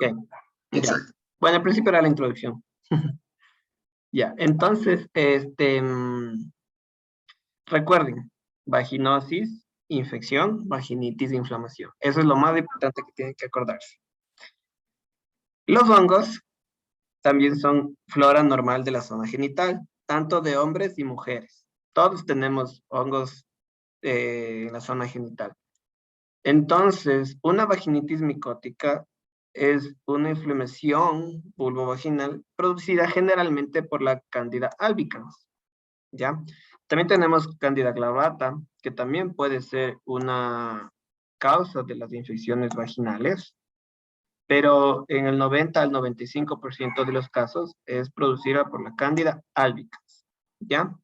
Ok, ya. Exacto. Bueno, al principio era la introducción. Ya, entonces, recuerden, vaginosis, infección, vaginitis, inflamación. Eso es lo más importante que tienen que acordarse. Los hongos también son flora normal de la zona genital, tanto de hombres y mujeres. Todos tenemos hongos en la zona genital. Entonces, una vaginitis micótica es una inflamación vulvovaginal producida generalmente por la Candida albicans, ¿ya? También tenemos Candida clarata, que también puede ser una causa de las infecciones vaginales, pero en el 90 al 95% de los casos es producida por la Candida albicans, ¿ya?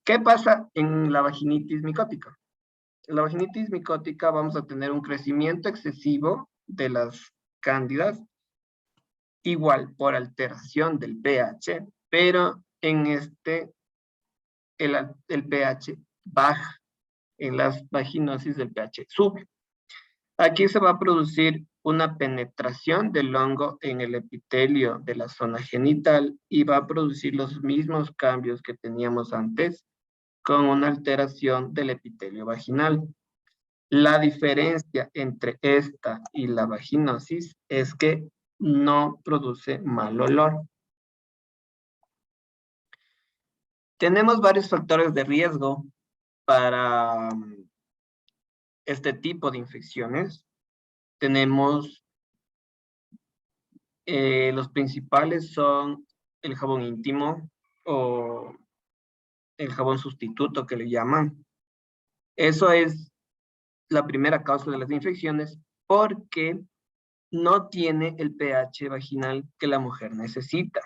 ¿Qué pasa en la vaginitis micótica? En la vaginitis micótica vamos a tener un crecimiento excesivo de las cándidas, igual por alteración del pH, pero en el pH baja, en las vaginosis del pH sube. Aquí se va a producir una penetración del hongo en el epitelio de la zona genital y va a producir los mismos cambios que teníamos antes con una alteración del epitelio vaginal. La diferencia entre esta y la vaginosis es que no produce mal olor. Tenemos varios factores de riesgo para este tipo de infecciones. Tenemos los principales son el jabón íntimo o el jabón sustituto que le llaman. Eso es la primera causa de las infecciones porque no tiene el pH vaginal que la mujer necesita.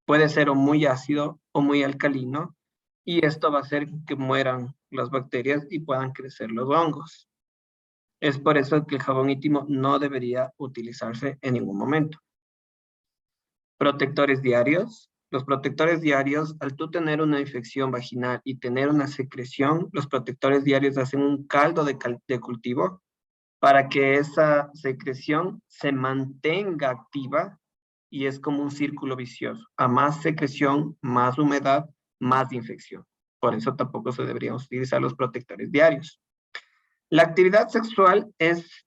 Puede ser o muy ácido o muy alcalino y esto va a hacer que mueran las bacterias y puedan crecer los hongos. Es por eso que el jabón íntimo no debería utilizarse en ningún momento. Protectores diarios. Los protectores diarios, al tú tener una infección vaginal y tener una secreción, los protectores diarios hacen un caldo de cultivo para que esa secreción se mantenga activa y es como un círculo vicioso. A más secreción, más humedad, más infección. Por eso tampoco se deberían utilizar los protectores diarios. La actividad sexual es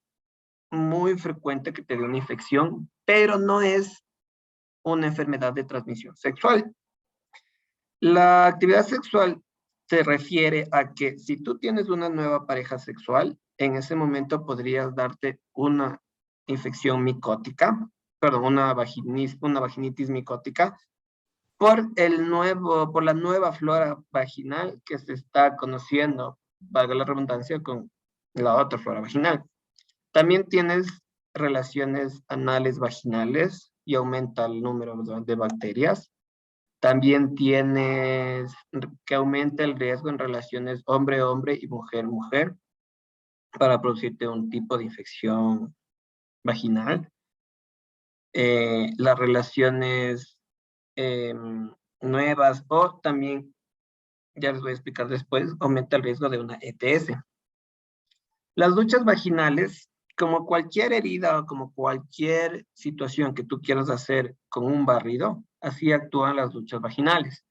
muy frecuente que te dé una infección, pero no es una enfermedad de transmisión sexual. La actividad sexual se refiere a que si tú tienes una nueva pareja sexual, en ese momento podrías darte una infección micótica, perdón, una vaginitis micótica, por la nueva flora vaginal que se está conociendo, valga la redundancia, con la otra flora vaginal. También tienes relaciones anales vaginales y aumenta el número de bacterias. También tienes que aumenta el riesgo en relaciones hombre-hombre y mujer-mujer para producirte un tipo de infección vaginal. Las relaciones nuevas o también, ya les voy a explicar después, aumenta el riesgo de una ETS. Las duchas vaginales, como cualquier herida o como cualquier situación que tú quieras hacer con un barrido, así actúan las duchas vaginales.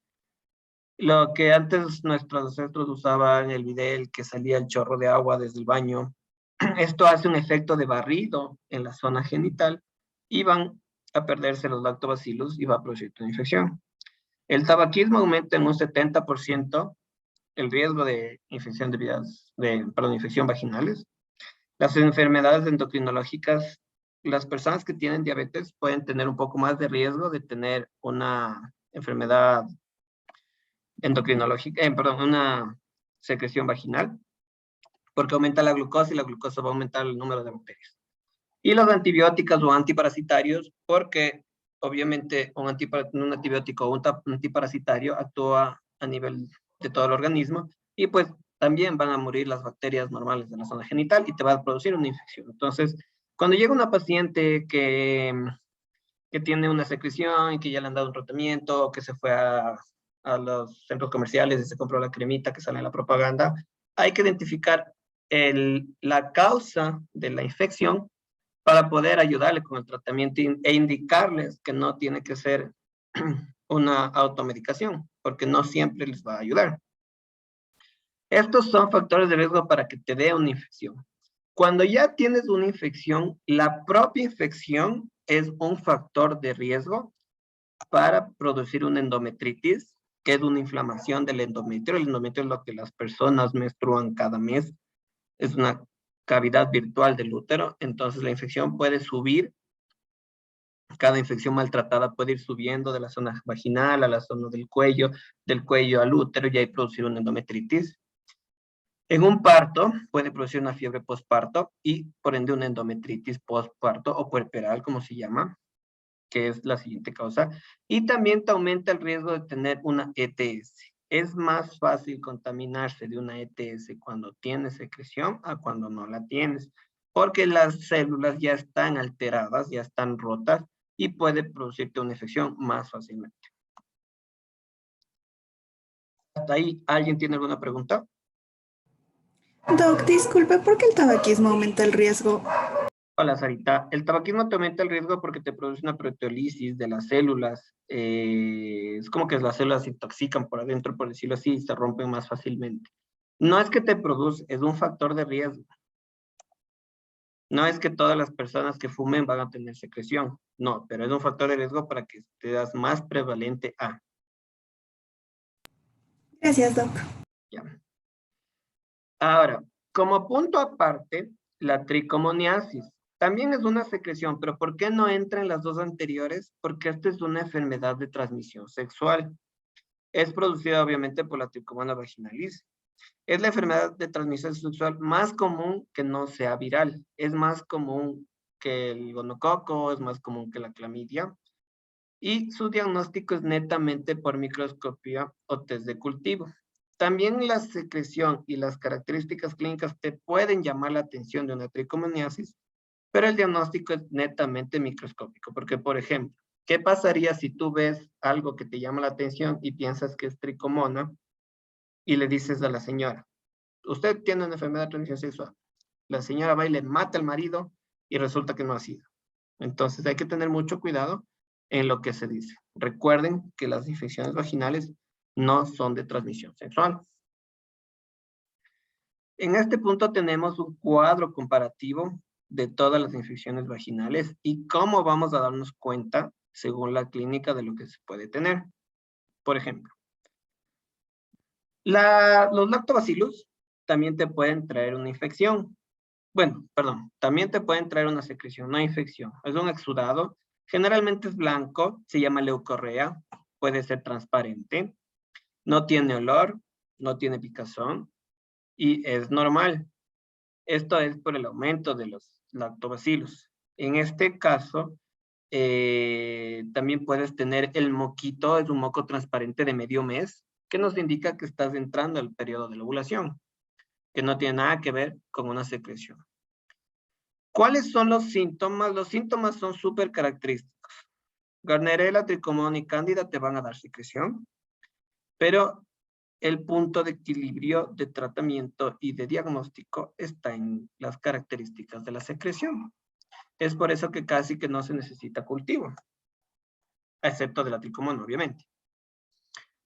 Lo que antes nuestros ancestros usaban el bidel, que salía el chorro de agua desde el baño, esto hace un efecto de barrido en la zona genital y van a perderse los lactobacilos y va a producir una infección. El tabaquismo aumenta en un 70% el riesgo de infección infección vaginales. Las enfermedades endocrinológicas, las personas que tienen diabetes pueden tener un poco más de riesgo de tener una enfermedad endocrinológica, perdón, una secreción vaginal, porque aumenta la glucosa y la glucosa va a aumentar el número de bacterias. Y los antibióticos o antiparasitarios, porque obviamente un antibiótico o un antiparasitario actúa a nivel de todo el organismo y pues también van a morir las bacterias normales de la zona genital y te va a producir una infección. Entonces, cuando llega una paciente que tiene una secreción y que ya le han dado un tratamiento, que se fue a los centros comerciales y se compró la cremita que sale en la propaganda, hay que identificar la causa de la infección para poder ayudarle con el tratamiento e indicarles que no tiene que ser una automedicación, porque no siempre les va a ayudar. Estos son factores de riesgo para que te dé una infección. Cuando ya tienes una infección, la propia infección es un factor de riesgo para producir una endometritis, que es una inflamación del endometrio. El endometrio es lo que las personas menstruan cada mes. Es una cavidad virtual del útero, entonces la infección puede subir. Cada infección maltratada puede ir subiendo de la zona vaginal a la zona del cuello al útero y ahí producir una endometritis. En un parto puede producir una fiebre postparto y por ende una endometritis postparto o puerperal, como se llama, que es la siguiente causa. Y también te aumenta el riesgo de tener una ETS. Es más fácil contaminarse de una ETS cuando tienes secreción a cuando no la tienes, porque las células ya están alteradas, ya están rotas y puede producirte una infección más fácilmente. ¿Hasta ahí alguien tiene alguna pregunta? Doc, disculpe, ¿por qué el tabaquismo aumenta el riesgo? Hola, Sarita. El tabaquismo te aumenta el riesgo porque te produce una proteólisis de las células. Es como que las células se intoxican por adentro, por decirlo así, y se rompen más fácilmente. No es que te produce, es un factor de riesgo. No es que todas las personas que fumen van a tener secreción. No, pero es un factor de riesgo para que seas más prevalente a. Gracias, Doc. Ya. Ahora, como punto aparte, la tricomoniasis también es una secreción, pero ¿por qué no entra en las dos anteriores? Porque esta es una enfermedad de transmisión sexual. Es producida obviamente por la tricomona vaginalis. Es la enfermedad de transmisión sexual más común que no sea viral. Es más común que el gonococo, es más común que la clamidia. Y su diagnóstico es netamente por microscopía o test de cultivo. También la secreción y las características clínicas te pueden llamar la atención de una tricomoniasis, pero el diagnóstico es netamente microscópico, porque por ejemplo, ¿qué pasaría si tú ves algo que te llama la atención y piensas que es tricomona y le dices a la señora, usted tiene una enfermedad de transmisión sexual? La señora va y le mata al marido y resulta que no ha sido. Entonces hay que tener mucho cuidado en lo que se dice. Recuerden que las infecciones vaginales no son de transmisión sexual. En este punto tenemos un cuadro comparativo de todas las infecciones vaginales y cómo vamos a darnos cuenta, según la clínica, de lo que se puede tener. Por ejemplo, los lactobacillus también te pueden traer una infección. Bueno, perdón, también te pueden traer una secreción, no infección. Es un exudado, generalmente es blanco, se llama leucorrea, puede ser transparente, no tiene olor, no tiene picazón y es normal. Esto es por el aumento de los lactobacillus. En este caso, también puedes tener el moquito, es un moco transparente de medio mes, que nos indica que estás entrando al periodo de la ovulación, que no tiene nada que ver con una secreción. ¿Cuáles son los síntomas? Los síntomas son súper característicos. Gardnerella, Trichomona y Cándida te van a dar secreción, pero el punto de equilibrio de tratamiento y de diagnóstico está en las características de la secreción. Es por eso que casi que no se necesita cultivo, excepto de la Trichomona, obviamente.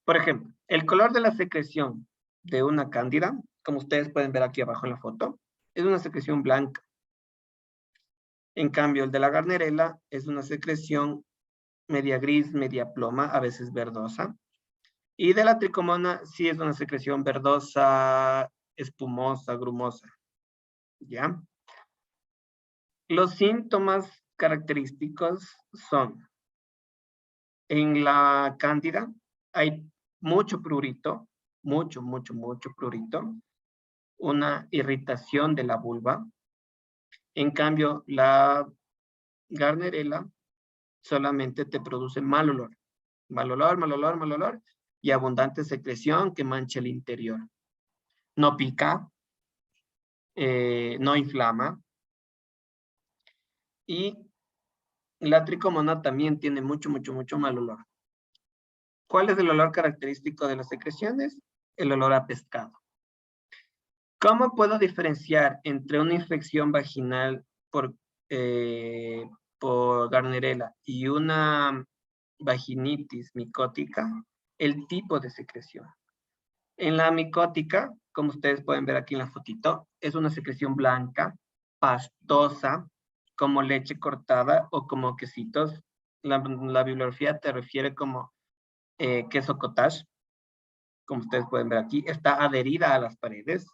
Por ejemplo, el color de la secreción de una Cándida, como ustedes pueden ver aquí abajo en la foto, es una secreción blanca. En cambio, el de la Gardnerella es una secreción media gris, media ploma, a veces verdosa. Y de la Trichomona sí es una secreción verdosa, espumosa, grumosa. ¿Ya? Los síntomas característicos son, en la Cándida hay mucho prurito, mucho prurito, una irritación de la vulva. En cambio, la Gardnerella solamente te produce mal olor. Mal olor y abundante secreción que mancha el interior. No pica, no inflama. Y la tricomona también tiene mucho mal olor. ¿Cuál es el olor característico de las secreciones? El olor a pescado. ¿Cómo puedo diferenciar entre una infección vaginal por por Gardnerella y una vaginitis micótica, el tipo de secreción. En la micótica, como ustedes pueden ver aquí en la fotito, es una secreción blanca, pastosa, como leche cortada o como quesitos. La bibliografía te refiere como queso cottage, como ustedes pueden ver aquí, está adherida a las paredes.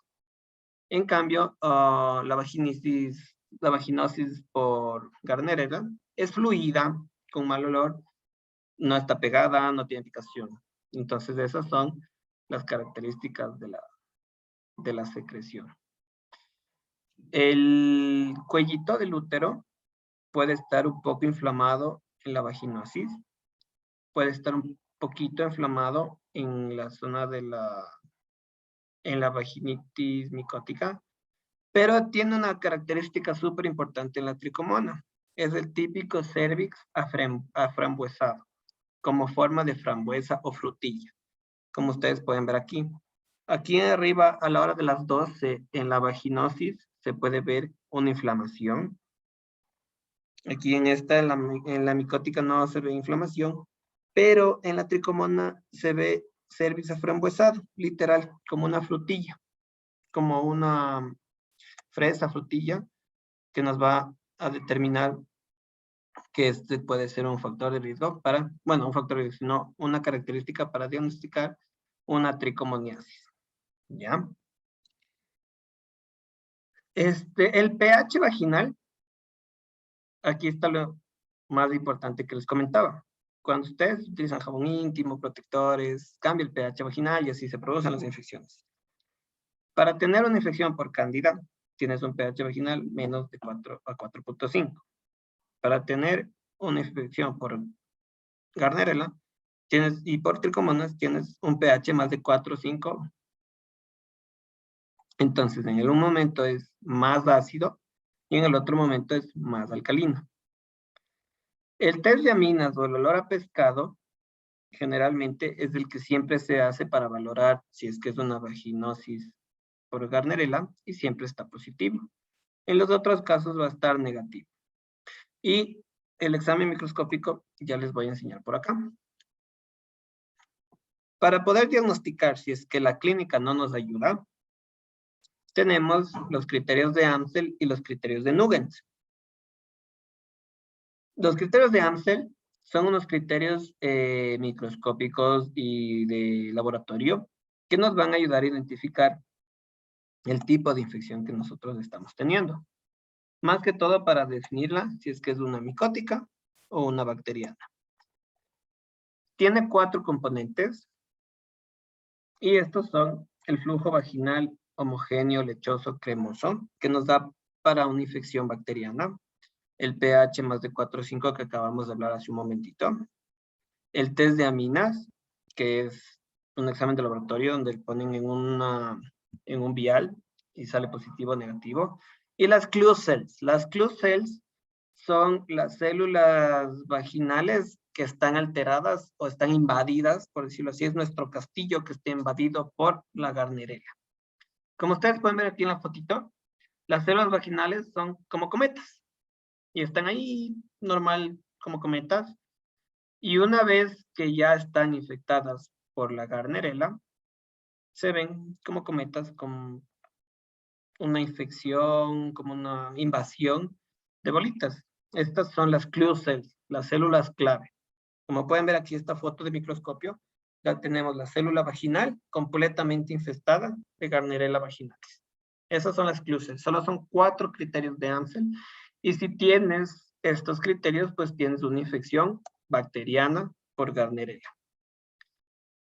En cambio, la vaginosis por Gardnerella es fluida, con mal olor, no está pegada, no tiene picación. Entonces, esas son las características de la secreción. El cuellito del útero puede estar un poco inflamado en la vaginosis, puede estar un poquito inflamado en la zona de la vaginitis micótica, pero tiene una característica súper importante en la tricomona. Es el típico cervix aframbuesado, como forma de frambuesa o frutilla, como ustedes pueden ver aquí. Aquí arriba, a la hora de las 12, en la vaginosis, se puede ver una inflamación. Aquí en esta, en la micótica no se ve inflamación, pero en la tricomona se ve cervix aframbuesado, literal, como una frutilla, como una fresa, frutilla, que nos va a determinar que este puede ser un factor de riesgo para, bueno, un factor de riesgo, sino una característica para diagnosticar una tricomoniasis. ¿Ya? El pH vaginal, aquí está lo más importante que les comentaba. Cuando ustedes utilizan jabón íntimo, protectores, cambia el pH vaginal y así se producen las infecciones. Para tener una infección por cándida, tienes un pH vaginal menos de 4 a 4.5. Para tener una infección por Gardnerella, y por tricomonas tienes un pH más de 4 o 5. Entonces, en un momento es más ácido y en el otro momento es más alcalino. El test de aminas o el olor a pescado generalmente es el que siempre se hace para valorar si es que es una vaginosis por Gardnerella y siempre está positivo. En los otros casos va a estar negativo. Y el examen microscópico ya les voy a enseñar por acá. Para poder diagnosticar si es que la clínica no nos ayuda, tenemos los criterios de Amsel y los criterios de Nugent. Los criterios de Amsel son unos criterios microscópicos y de laboratorio que nos van a ayudar a identificar el tipo de infección que nosotros estamos teniendo. Más que todo para definirla si es que es una micótica o una bacteriana. Tiene 4 componentes y estos son el flujo vaginal homogéneo, lechoso, cremoso, que nos da para una infección bacteriana. El pH más de 4.5 que acabamos de hablar hace un momentito. El test de aminas, que es un examen de laboratorio donde le ponen en un vial y sale positivo o negativo. Y las clue cells. Las clue cells son las células vaginales que están alteradas o están invadidas, por decirlo así, es nuestro castillo que está invadido por la Gardnerella. Como ustedes pueden ver aquí en la fotito, las células vaginales son como cometas y están ahí normal como cometas. Y una vez que ya están infectadas por la Gardnerella, se ven como cometas con una infección, como una invasión de bolitas. Estas son las clue cells, las células clave. Como pueden ver aquí esta foto de microscopio, ya tenemos la célula vaginal completamente infestada de Gardnerella vaginalis. Esas son las clue cells. Solo son 4 criterios de Amsel. Y si tienes estos criterios, pues tienes una infección bacteriana por Gardnerella.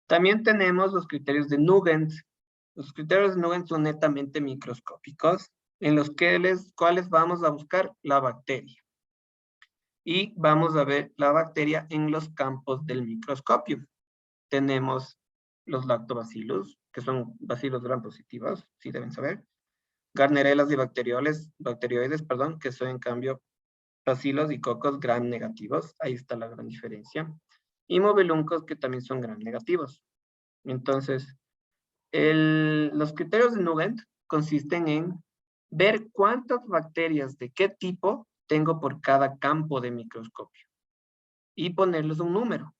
También tenemos los criterios de Nugent. Los criterios de Nugent son netamente microscópicos, en los cuales vamos a buscar la bacteria. Y vamos a ver la bacteria en los campos del microscopio. Tenemos los lactobacillus, que son bacilos gram positivos, sí deben saber. Gardnerellas y bacterioides, que son en cambio bacilos y cocos gram negativos. Ahí está la gran diferencia. Y mobeluncos, que también son gram negativos. Entonces, los criterios de Nugent consisten en ver cuántas bacterias de qué tipo tengo por cada campo de microscopio y ponerles un número.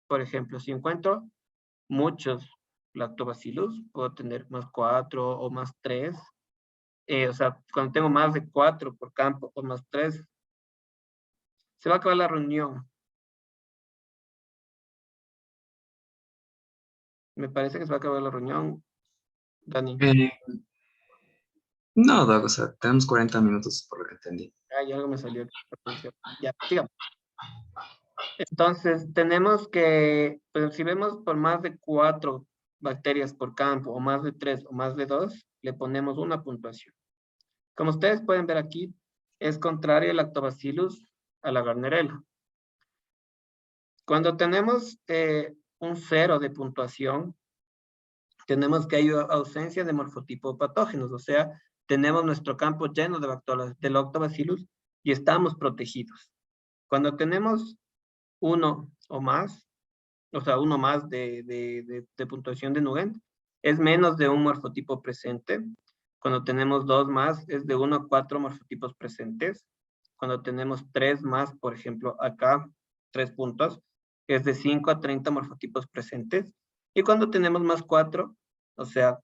Por ejemplo, si encuentro muchos lactobacillus, puedo tener más 4 o más 3. O sea, cuando tengo más de 4 por campo o más 3, se va a acabar la reunión. Me parece que se va a acabar la reunión, Dani. Eh, no, Doc, o sea, tenemos 40 minutos por lo que entendí. Ay, algo me salió. Ya, sigamos. Entonces, tenemos que, pues, si vemos por más de 4 bacterias por campo, o más de 3, o más de 2, le ponemos una puntuación. Como ustedes pueden ver aquí, es contrario el Lactobacillus a la Gardnerella. Cuando tenemos un 0 de puntuación, tenemos que hay ausencia de morfotipo patógenos, o sea, tenemos nuestro campo lleno de Lactobacillus y estamos protegidos. Cuando tenemos uno o más, o sea, uno más de puntuación de Nugent, es menos de un morfotipo presente. Cuando tenemos 2 más, es de 1 a 4 morfotipos presentes. Cuando tenemos 3 más, por ejemplo, acá, 3 puntos, es de 5 a 30 morfotipos presentes. Y cuando tenemos más 4, o sea,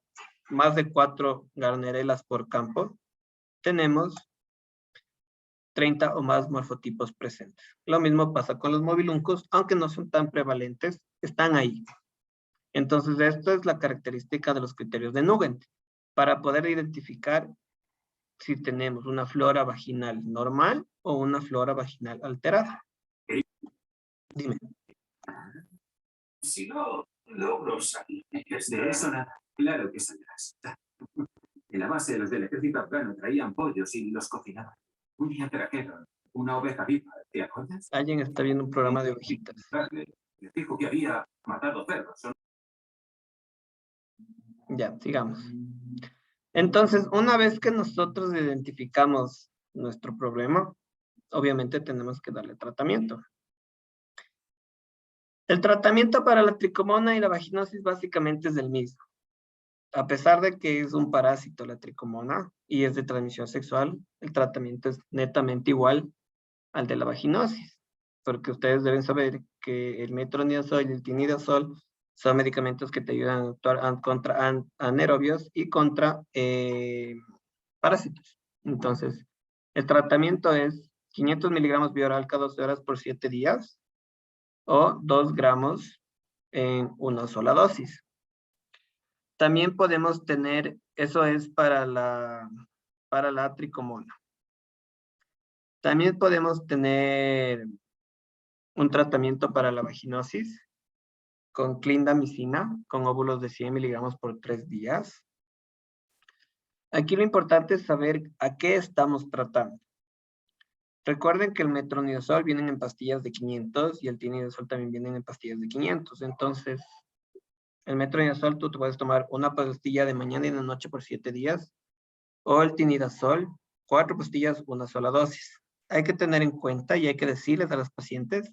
más de 4 Gardnerelas por campo, tenemos 30 o más morfotipos presentes. Lo mismo pasa con los mobiluncos, aunque no son tan prevalentes, están ahí. Entonces, esto es la característica de los criterios de Nugent, para poder identificar si tenemos una flora vaginal normal o una flora vaginal alterada. Dime. Si no logro salir de eso, nada. Claro que saldrás. En la base, los del ejército afgano traían pollos y los cocinaban. Un día trajeron una oveja viva, ¿te acuerdas? Alguien está viendo un programa de ovejitas. Les dijo que había matado perros. Ya, sigamos. Entonces, una vez que nosotros identificamos nuestro problema, obviamente tenemos que darle tratamiento. El tratamiento para la tricomona y la vaginosis básicamente es el mismo. A pesar de que es un parásito la tricomona y es de transmisión sexual, el tratamiento es netamente igual al de la vaginosis, porque ustedes deben saber que el metronidazol y el tinidazol son medicamentos que te ayudan a actuar contra anaerobios y contra parásitos. Entonces, el tratamiento es 500 miligramos vía oral cada 12 horas por 7 días o 2 gramos en una sola dosis. También podemos tener, eso es para la tricomona. También podemos tener un tratamiento para la vaginosis con clindamicina, con óvulos de 100 miligramos por 3 días. Aquí lo importante es saber a qué estamos tratando. Recuerden que el metronidazol vienen en pastillas de 500 y el tinidazol también vienen en pastillas de 500. Entonces, el metronidazol tú te puedes tomar una pastilla de mañana y de noche por 7 días o el tinidazol, 4 pastillas, una sola dosis. Hay que tener en cuenta y hay que decirles a los pacientes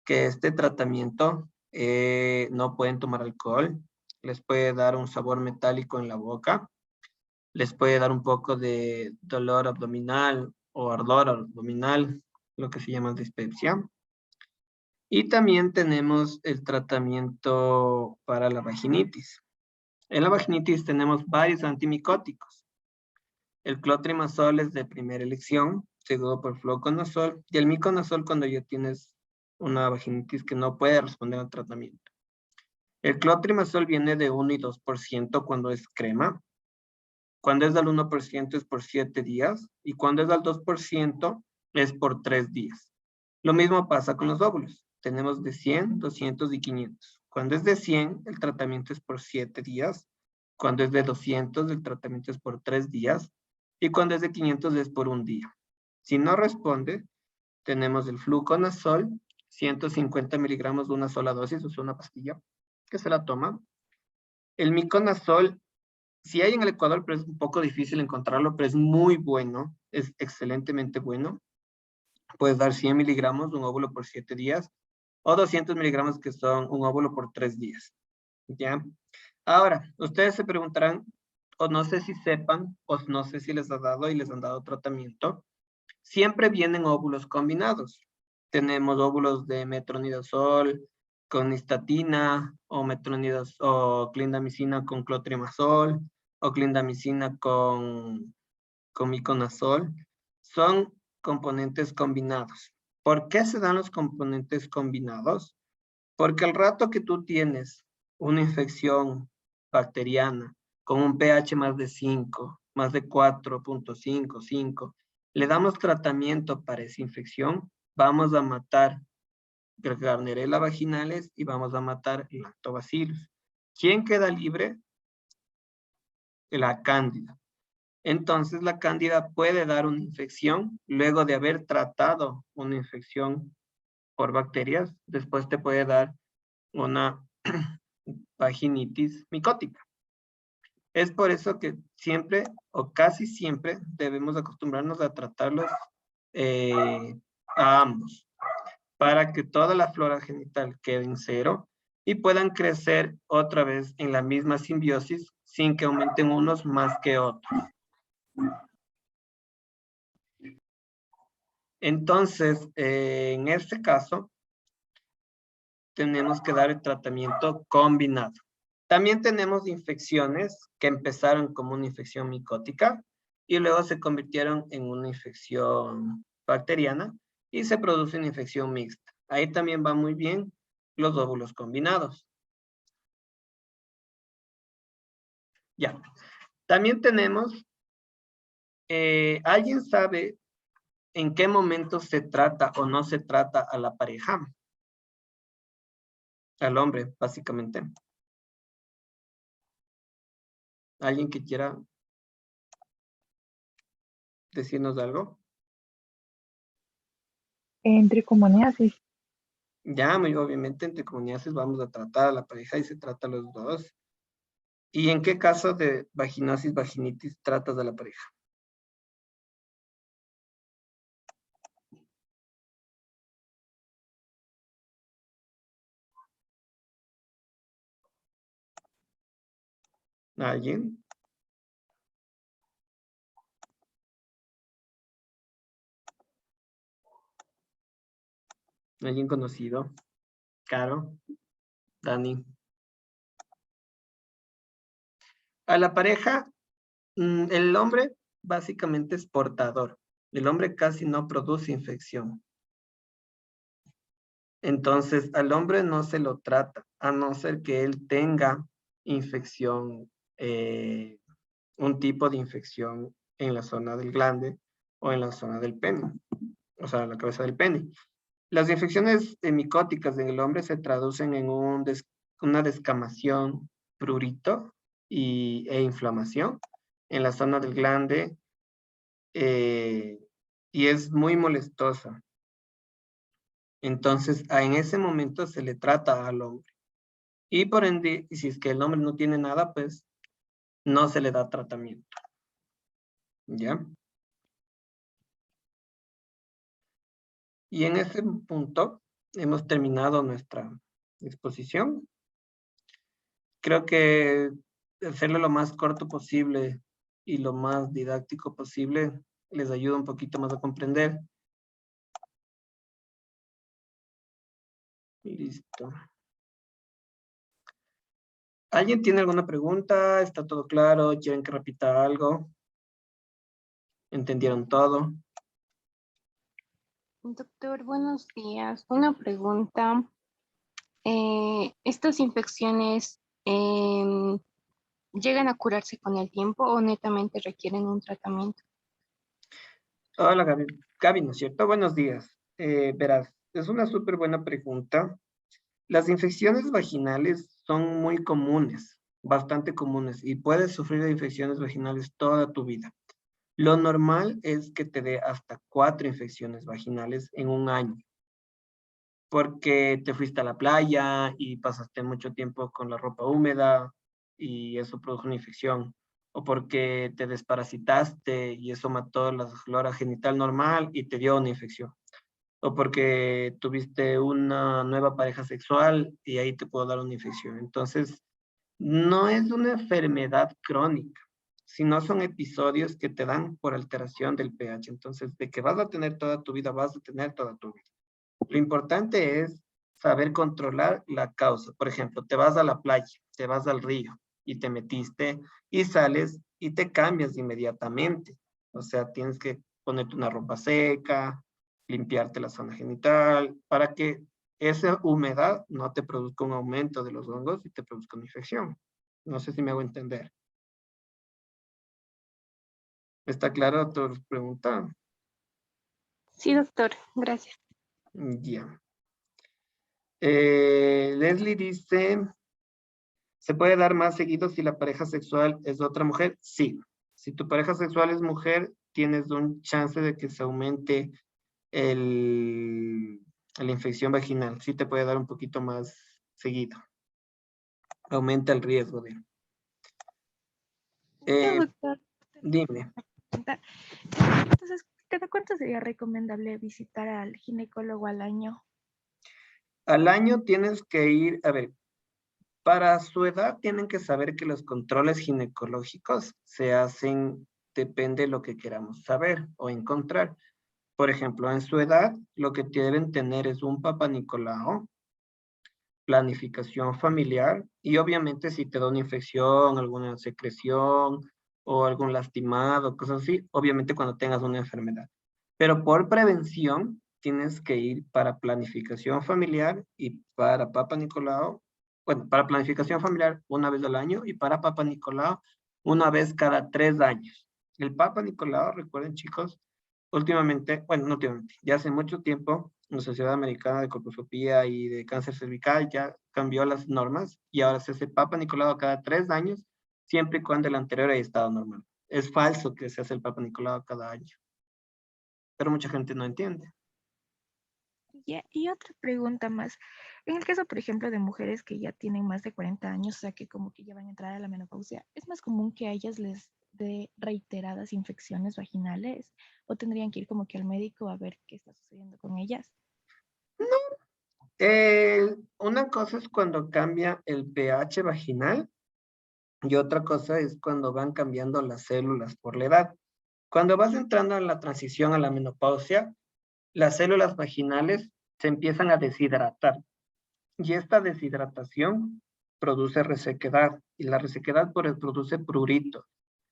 que este tratamiento no pueden tomar alcohol, les puede dar un sabor metálico en la boca, les puede dar un poco de dolor abdominal o ardor abdominal, lo que se llama dispepsia. Y también tenemos el tratamiento para la vaginitis. En la vaginitis tenemos varios antimicóticos. El clotrimazol es de primera elección, seguido por fluconazol, y el miconazol cuando ya tienes una vaginitis que no puede responder al tratamiento. El clotrimazol viene de 1 y 2% cuando es crema. Cuando es del 1% es por 7 días y cuando es del 2% es por 3 días. Lo mismo pasa con los óvulos. Tenemos de 100, 200 y 500. Cuando es de 100, el tratamiento es por 7 días. Cuando es de 200, el tratamiento es por 3 días. Y cuando es de 500 es por 1 día. Si no responde, tenemos el fluconazol, 150 miligramos de una sola dosis, o sea, una pastilla, que se la toma. El miconazol, si hay en el Ecuador, pero es un poco difícil encontrarlo, pero es muy bueno, es excelentemente bueno. Puedes dar 100 miligramos de un óvulo por 7 días, o 200 miligramos que son un óvulo por 3 días. ¿Ya? Ahora, ustedes se preguntarán, o no sé si sepan, o no sé si les ha dado y les han dado tratamiento, siempre vienen óvulos combinados. Tenemos óvulos de metronidazol con nistatina, o o clindamicina con clotrimazol, o clindamicina con miconazol. Son componentes combinados. ¿Por qué se dan los componentes combinados? Porque al rato que tú tienes una infección bacteriana con un pH más de 5, más de 4.5, 5, le damos tratamiento para esa infección, vamos a matar Gardnerella vaginalis y vamos a matar Lactobacillus. ¿Quién queda libre? La cándida. Entonces la cándida puede dar una infección luego de haber tratado una infección por bacterias, después te puede dar una vaginitis micótica. Es por eso que siempre o casi siempre debemos acostumbrarnos a tratarlos a ambos, para que toda la flora genital quede en cero y puedan crecer otra vez en la misma simbiosis sin que aumenten unos más que otros. Entonces, en este caso, tenemos que dar el tratamiento combinado. También tenemos infecciones que empezaron como una infección micótica y luego se convirtieron en una infección bacteriana y se produce una infección mixta. Ahí también va muy bien los óvulos combinados. Ya. También tenemos, ¿alguien sabe en qué momento se trata o no se trata a la pareja? Al hombre, básicamente. ¿Alguien que quiera decirnos algo? Entre tricomonasis. Ya, muy obviamente entre comunidades vamos a tratar a la pareja y se trata a los dos. ¿Y en qué caso de vaginosis, vaginitis tratas a la pareja? ¿Alguien? ¿Alguien conocido? Caro, Dani. A la pareja, el hombre básicamente es portador. El hombre casi no produce infección. Entonces, al hombre no se lo trata, a no ser que él tenga infección, un tipo de infección en la zona del glande o en la zona del pene, o sea, la cabeza del pene. Las infecciones micóticas en el hombre se traducen en una descamación, prurito e inflamación en la zona del glande, y es muy molestosa. Entonces, en ese momento se le trata al hombre. Y por ende, si es que el hombre no tiene nada, pues no se le da tratamiento. ¿Ya? Y en ese punto hemos terminado nuestra exposición. Creo que hacerlo lo más corto posible y lo más didáctico posible les ayuda un poquito más a comprender. Listo. ¿Alguien tiene alguna pregunta? ¿Está todo claro? ¿Quieren que repita algo? ¿Entendieron todo? Doctor, buenos días. Una pregunta. ¿Estas infecciones llegan a curarse con el tiempo o netamente requieren un tratamiento? Hola, Gaby. Gaby, ¿no es cierto? Buenos días. Verás, es una súper buena pregunta. Las infecciones vaginales son muy comunes, bastante comunes, y puedes sufrir de infecciones vaginales toda tu vida. Lo normal es que te dé hasta 4 infecciones vaginales en un año, porque te fuiste a la playa y pasaste mucho tiempo con la ropa húmeda y eso produjo una infección, o porque te desparasitaste y eso mató la flora genital normal y te dio una infección, o porque tuviste una nueva pareja sexual y ahí te puedo dar una infección. Entonces, no es una enfermedad crónica, sino son episodios que te dan por alteración del pH. Entonces, de que vas a tener toda tu vida, vas a tener toda tu vida. Lo importante es saber controlar la causa. Por ejemplo, te vas a la playa, te vas al río y te metiste y sales y te cambias inmediatamente. O sea, tienes que ponerte una ropa seca, limpiarte la zona genital, para que esa humedad no te produzca un aumento de los hongos y te produzca una infección. No sé si me hago entender. ¿Está claro tu pregunta? Sí, doctor, gracias. Ya. Leslie dice, ¿se puede dar más seguido si la pareja sexual es otra mujer? Sí. Si tu pareja sexual es mujer, tienes un chance de que se aumente la infección vaginal. Sí te puede dar un poquito más seguido. Aumenta el riesgo de... Doctor, dime. entonces, ¿cada cuánto sería recomendable visitar al ginecólogo al año? Al año tienes que ir, a ver, para su edad tienen que saber que los controles ginecológicos se hacen, depende de lo que queramos saber o encontrar. Por ejemplo, en su edad, lo que deben tener es un Papa Nicolau, planificación familiar y obviamente si te da una infección, alguna secreción o algún lastimado, cosas así, obviamente cuando tengas una enfermedad. Pero por prevención tienes que ir para planificación familiar y para Papa Nicolau, bueno, para planificación familiar una vez al año y para Papa Nicolau una vez cada 3 años. El Papa Nicolau, recuerden chicos, últimamente, bueno, no últimamente, ya hace mucho tiempo, la Sociedad Americana de Colposcopía y de Cáncer Cervical ya cambió las normas y ahora se hace Papa Nicolau cada 3 años, siempre y cuando el anterior haya estado normal. Es falso que se hace el Papa Nicolau cada año, pero mucha gente no entiende. Ya, y otra pregunta más. En el caso, por ejemplo, de mujeres que ya tienen más de 40 años, o sea, que como que ya van a entrar a la menopausia, ¿es más común que a ellas les dé reiteradas infecciones vaginales o tendrían que ir como que al médico a ver qué está sucediendo con ellas? Una cosa es cuando cambia el pH vaginal y otra cosa es cuando van cambiando las células por la edad. Cuando vas entrando en la transición a la menopausia, las células vaginales se empiezan a deshidratar y esta deshidratación produce resequedad y la resequedad produce prurito.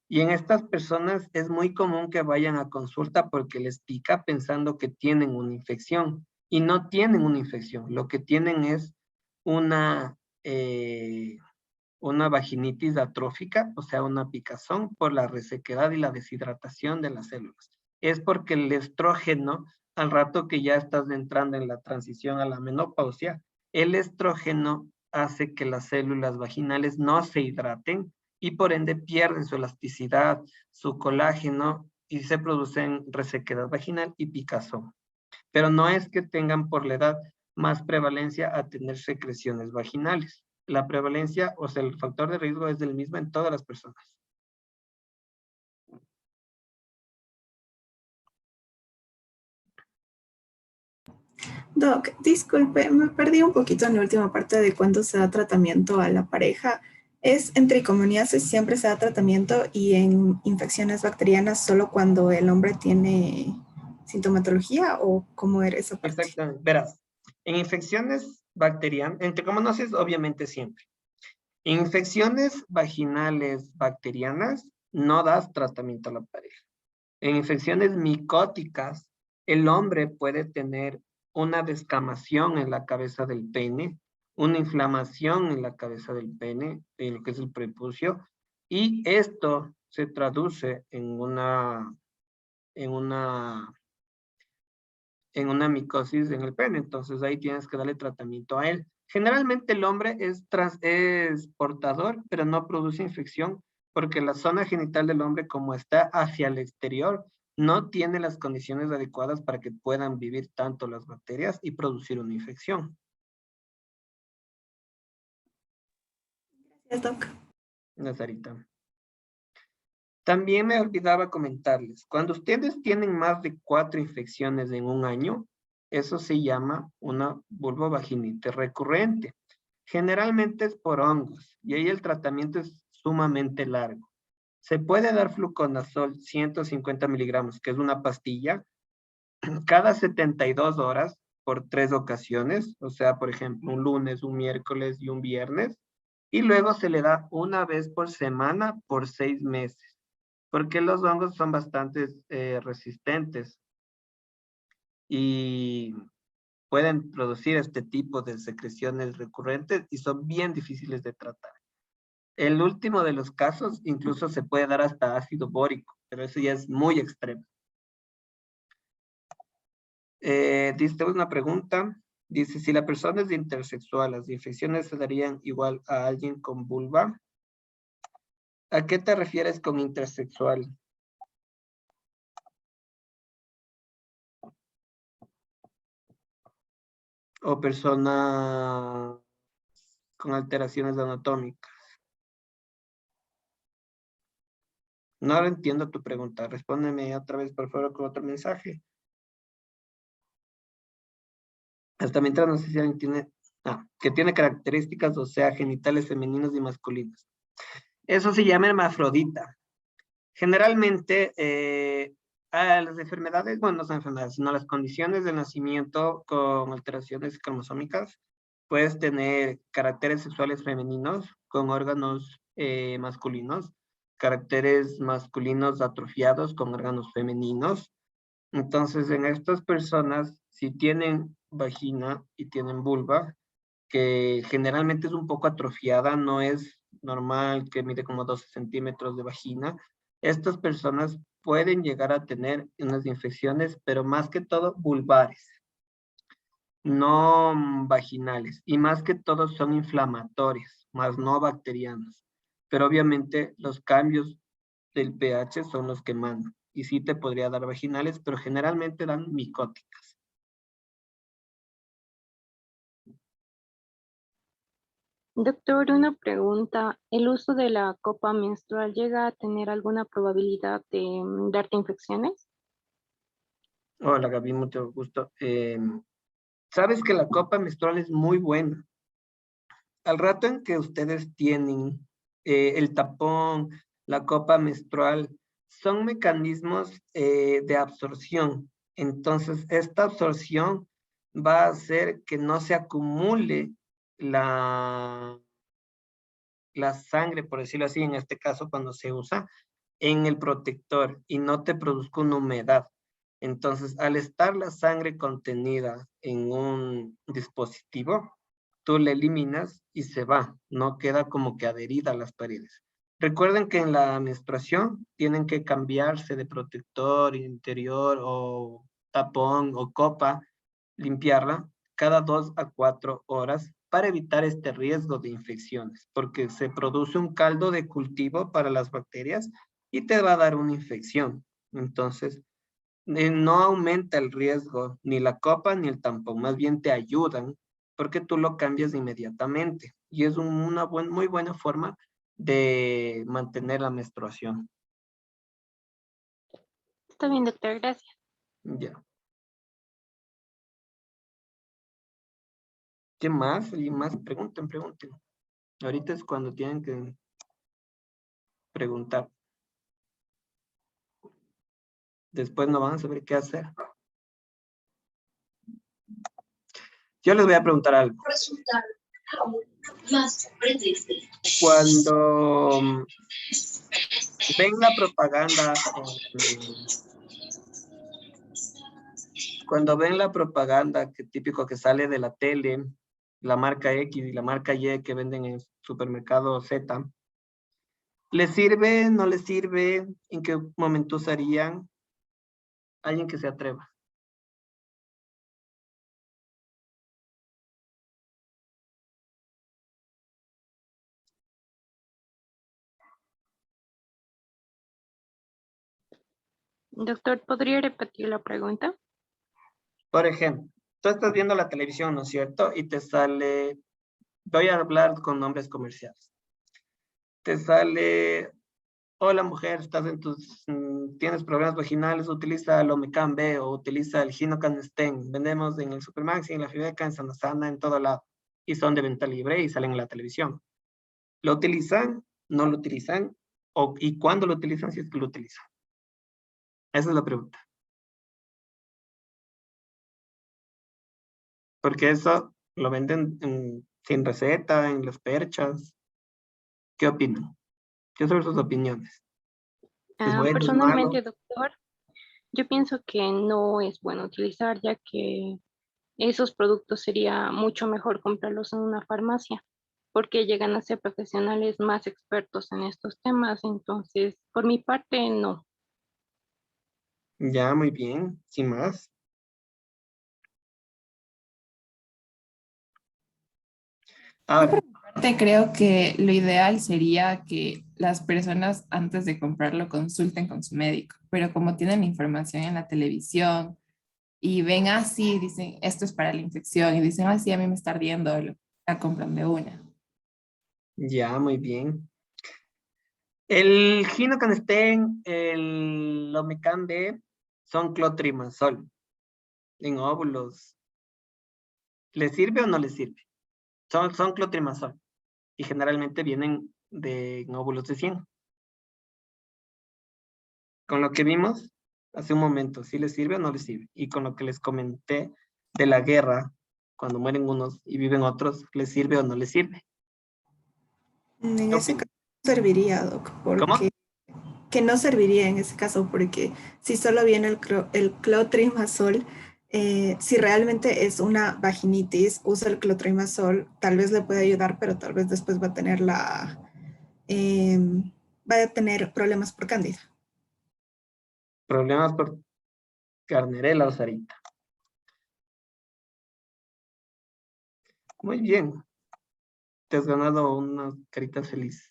Y en estas personas es muy común que vayan a consulta porque les pica pensando que tienen una infección y no tienen una infección. Lo que tienen es una, una vaginitis atrófica, o sea, una picazón por la resequedad y la deshidratación de las células. Es porque el estrógeno, al rato que ya estás entrando en la transición a la menopausia, el estrógeno hace que las células vaginales no se hidraten y por ende pierden su elasticidad, su colágeno y se producen resequedad vaginal y picazón. Pero no es que tengan por la edad más prevalencia a tener secreciones vaginales. La prevalencia, o sea, el factor de riesgo es el mismo en todas las personas. Doc, disculpe, me perdí un poquito en la última parte de cuándo se da tratamiento a la pareja. ¿Es en tricomoniasis siempre se da tratamiento y en infecciones bacterianas solo cuando el hombre tiene sintomatología o cómo era esa parte? Exactamente. Verás, en infecciones bacterianas, en tricomonosis obviamente siempre. En infecciones vaginales bacterianas no das tratamiento a la pareja. En infecciones micóticas, el hombre puede tener una descamación en la cabeza del pene, una inflamación en la cabeza del pene, en lo que es el prepucio, y esto se traduce en una micosis en el pene. Entonces ahí tienes que darle tratamiento a él. Generalmente el hombre es portador, pero no produce infección porque la zona genital del hombre, como está hacia el exterior, no tiene las condiciones adecuadas para que puedan vivir tanto las bacterias y producir una infección. Gracias, Doc. Nazarita. También me olvidaba comentarles, cuando ustedes tienen más de 4 infecciones en un año, eso se llama una vulvovaginitis recurrente. Generalmente es por hongos y ahí el tratamiento es sumamente largo. Se puede dar fluconazol 150 miligramos, que es una pastilla, cada 72 horas por 3 ocasiones, o sea, por ejemplo, un lunes, un miércoles y un viernes, y luego se le da una vez por semana por 6 meses, porque los hongos son bastante resistentes y pueden producir este tipo de secreciones recurrentes y son bien difíciles de tratar. El último de los casos incluso se puede dar hasta ácido bórico, pero eso ya es muy extremo. Dice una pregunta, dice, si la persona es intersexual, ¿las infecciones se darían igual a alguien con vulva? ¿A qué te refieres con intersexual? O persona con alteraciones anatómicas. No entiendo tu pregunta. Respóndeme otra vez, por favor, con otro mensaje. Hasta mientras no sé si alguien tiene... que tiene características, o sea, genitales femeninos y masculinos. Eso se llama hermafrodita. Generalmente, a las enfermedades, bueno, no son enfermedades, sino las condiciones de nacimiento con alteraciones cromosómicas, puedes tener caracteres sexuales femeninos con órganos masculinos, caracteres masculinos atrofiados con órganos femeninos. Entonces, en estas personas, si tienen vagina y tienen vulva, que generalmente es un poco atrofiada, no es normal que mide como 12 centímetros de vagina, estas personas pueden llegar a tener unas infecciones, pero más que todo vulvares, no vaginales, y más que todo son inflamatorias, más no bacterianas. Pero obviamente los cambios del pH son los que mandan, y sí te podría dar vaginales, pero generalmente dan micóticas. Doctor, una pregunta. ¿El uso de la copa menstrual llega a tener alguna probabilidad de darte infecciones? Hola Gaby, mucho gusto. Sabes que la copa menstrual es muy buena. Al rato en que ustedes tienen el tapón, la copa menstrual, son mecanismos de absorción. Entonces, esta absorción va a hacer que no se acumule la sangre, por decirlo así, en este caso cuando se usa, en el protector y no te produzca una humedad. Entonces, al estar la sangre contenida en un dispositivo, tú la eliminas y se va, no queda como que adherida a las paredes. Recuerden que en la menstruación tienen que cambiarse de protector interior o tapón o copa, limpiarla cada 2 a 4 horas para evitar este riesgo de infecciones, porque se produce un caldo de cultivo para las bacterias y te va a dar una infección. Entonces, no aumenta el riesgo ni la copa ni el tampón, más bien te ayudan porque tú lo cambias inmediatamente y es una muy buena forma de mantener la menstruación. Está bien, doctor, gracias. Ya. ¿Qué más? ¿Y más? Pregunten. Ahorita es cuando tienen que preguntar. Después no van a saber qué hacer. Yo les voy a preguntar algo. Cuando ven la propaganda, que típico que sale de la tele, la marca X y la marca Y que venden en supermercado Z, ¿les sirve? ¿No les sirve? ¿En qué momento usarían? Alguien que se atreva. Doctor, ¿podría repetir la pregunta? Por ejemplo, tú estás viendo la televisión, ¿no es cierto? Y te sale, voy a hablar con nombres comerciales. Te sale, hola mujer, tienes problemas vaginales, utiliza el Omecam B o utiliza el Ginocanesten. Vendemos en el Supermaxi, en la Fibeca, en Santa Sana, en todo lado. Y son de venta libre y salen en la televisión. ¿Lo utilizan? ¿No lo utilizan? ¿Y cuándo lo utilizan si es que lo utilizan? Esa es la pregunta. Porque eso lo venden sin receta, en las perchas. ¿Qué opinan? ¿Qué son sus opiniones? ¿Es bueno, es malo? Personalmente, doctor, yo pienso que no es bueno utilizar, ya que esos productos sería mucho mejor comprarlos en una farmacia, porque llegan a ser profesionales más expertos en estos temas. Entonces, por mi parte, no. Ya, muy bien. Sin más. Ahora, Creo que lo ideal sería que las personas antes de comprarlo consulten con su médico, pero como tienen información en la televisión y ven así, dicen, esto es para la infección, y dicen, así a mí me está ardiendo, la compran de una. ya, muy bien. El Ginocanestén, el Omecam B son clotrimazol en óvulos. ¿Le sirve o no le sirve? Son clotrimazol y generalmente vienen de en óvulos de 100. Con lo que vimos hace un momento, si les sirve o no les sirve. Y con lo que les comenté de la guerra, cuando mueren unos y viven otros, ¿les sirve o no les sirve? En ¿Qué ese opinan? caso no serviría, Doc, ¿Cómo? porque que no serviría en ese caso, porque si solo viene el clotrimazol, si realmente es una vaginitis, usa el clotrimazol, tal vez le puede ayudar, pero tal vez después va a tener va a tener problemas por cándida. Problemas por Carnerela o Sarita. Muy bien, te has ganado una carita feliz.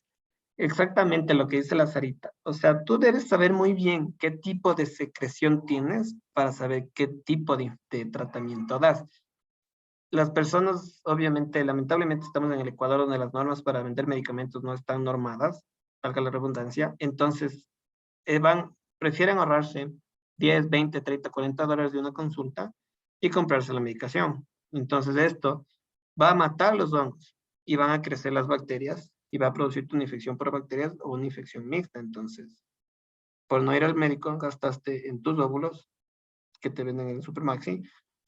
Exactamente lo que dice la Sarita. O sea, tú debes saber muy bien qué tipo de secreción tienes para saber qué tipo de tratamiento das. Las personas, obviamente, lamentablemente estamos en el Ecuador donde las normas para vender medicamentos no están normadas, valga la redundancia. Entonces, prefieren ahorrarse 10, 20, 30, $40 de una consulta y comprarse la medicación. Entonces, esto va a matar los hongos y van a crecer las bacterias y va a producirte una infección por bacterias o una infección mixta. Entonces, por no ir al médico, gastaste en tus óvulos que te venden en el Supermaxi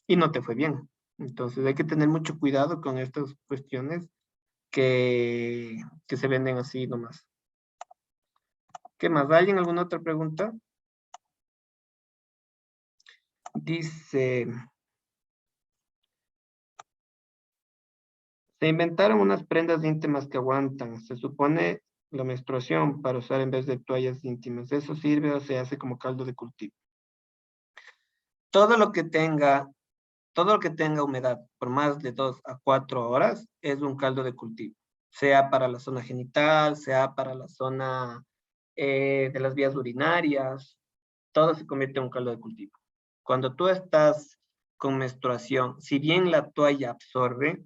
y no te fue bien. Entonces, hay que tener mucho cuidado con estas cuestiones que se venden así nomás. ¿Qué más? ¿Alguien alguna otra pregunta? Dice, se inventaron unas prendas íntimas que aguantan. Se supone la menstruación para usar en vez de toallas íntimas. ¿Eso sirve o se hace como caldo de cultivo? Todo lo que tenga, todo lo que tenga humedad por más de 2 a 4 horas es un caldo de cultivo. Sea para la zona genital, sea para la zona de las vías urinarias, todo se convierte en un caldo de cultivo. Cuando tú estás con menstruación, si bien la toalla absorbe,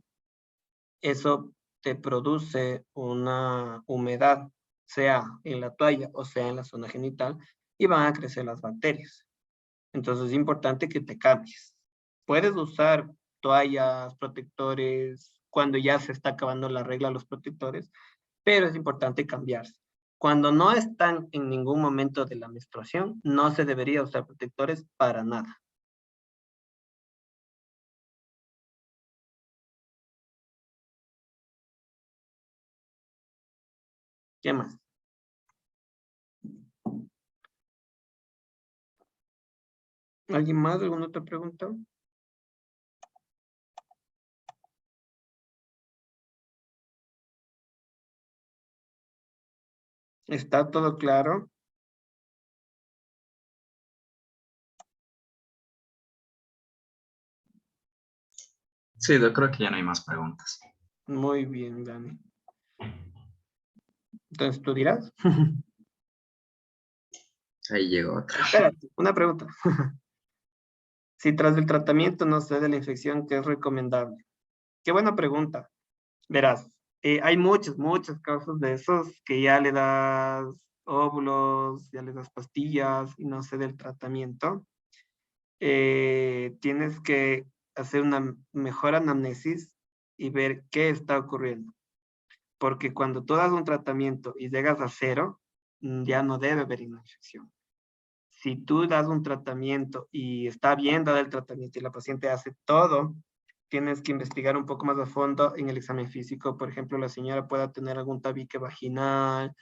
eso te produce una humedad, sea en la toalla o sea en la zona genital, y van a crecer las bacterias. Entonces es importante que te cambies. Puedes usar toallas, protectores, cuando ya se está acabando la regla los protectores, pero es importante cambiarse. Cuando no están en ningún momento de la menstruación, no se debería usar protectores para nada. ¿Qué más? ¿Alguien más? ¿Alguna otra pregunta? ¿Está todo claro? Sí, yo creo que ya no hay más preguntas. Muy bien, Dani. Entonces, ¿tú dirás? Ahí llegó otra. Espérate, una pregunta. Si tras el tratamiento no cede la infección, ¿qué es recomendable? Qué buena pregunta. Verás, hay muchos casos de esos que ya le das óvulos, ya le das pastillas y no cede el tratamiento. Tienes que hacer una mejor anamnesis y ver qué está ocurriendo. Porque cuando tú das un tratamiento y llegas a 0, ya no debe haber una infección. Si tú das un tratamiento y está bien dado el tratamiento y la paciente hace todo, tienes que investigar un poco más a fondo en el examen físico. Por ejemplo, la señora pueda tener algún tabique vaginal,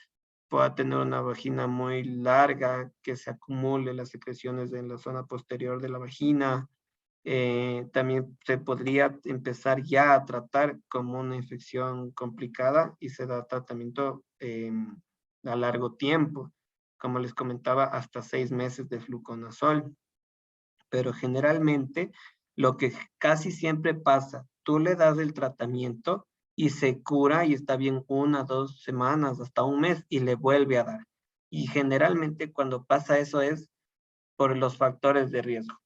pueda tener una vagina muy larga, que se acumule las secreciones en la zona posterior de la vagina. También se podría empezar ya a tratar como una infección complicada y se da tratamiento a largo tiempo. Como les comentaba, hasta 6 meses de fluconazol. Pero generalmente lo que casi siempre pasa, tú le das el tratamiento y se cura y está bien 1, 2 semanas, hasta un mes y le vuelve a dar. Y generalmente cuando pasa eso es por los factores de riesgo.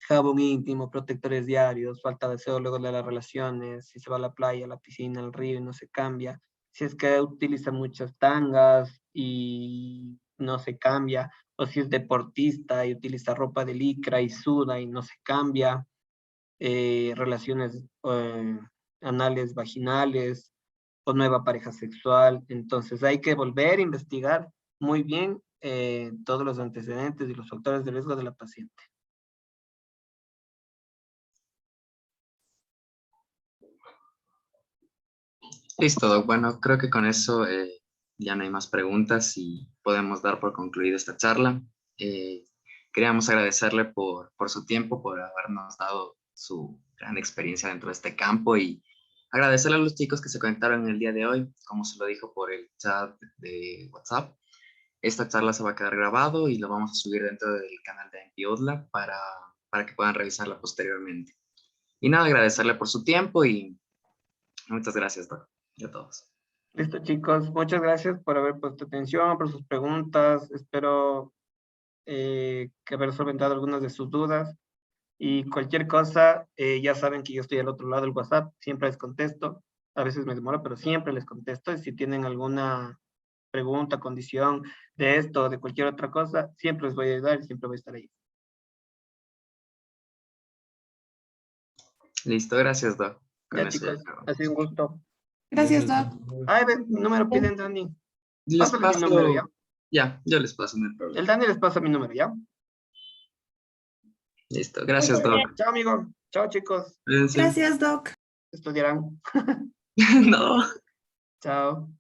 Jabón íntimo, protectores diarios, falta de deseo luego de las relaciones, si se va a la playa, a la piscina, al río y no se cambia, si es que utiliza muchas tangas y no se cambia, o si es deportista y utiliza ropa de licra y suda y no se cambia, relaciones anales vaginales o nueva pareja sexual. Entonces hay que volver a investigar muy bien todos los antecedentes y los factores de riesgo de la paciente. Listo, Doc. Bueno, creo que con eso ya no hay más preguntas y podemos dar por concluida esta charla. Queríamos agradecerle por su tiempo, por habernos dado su gran experiencia dentro de este campo y agradecerle a los chicos que se conectaron el día de hoy, como se lo dijo por el chat de WhatsApp. Esta charla se va a quedar grabado y lo vamos a subir dentro del canal de MPODLA para que puedan revisarla posteriormente. Y nada, agradecerle por su tiempo y muchas gracias, Doc, y a todos. Listo, chicos. Muchas gracias por haber puesto atención, por sus preguntas. Espero que haber solventado algunas de sus dudas. Y cualquier cosa, ya saben que yo estoy al otro lado del WhatsApp. Siempre les contesto. A veces me demoro, pero siempre les contesto. Y si tienen alguna pregunta, condición de esto o de cualquier otra cosa, siempre les voy a ayudar y siempre voy a estar ahí. Listo, gracias, Doc. Con Ya, eso chicos, ya acabamos. ha sido un gusto. Gracias, Doc. Ay, ve, mi número piden, Dani. Les Pásale mi número, ¿ya? paso, ya, yo les paso, no hay problema. El Dani les pasa mi número, ¿ya? Listo, gracias, Doc. Chao, amigo. Chao, chicos. Cuídense. Gracias, Doc. Estudiarán. No. Chao.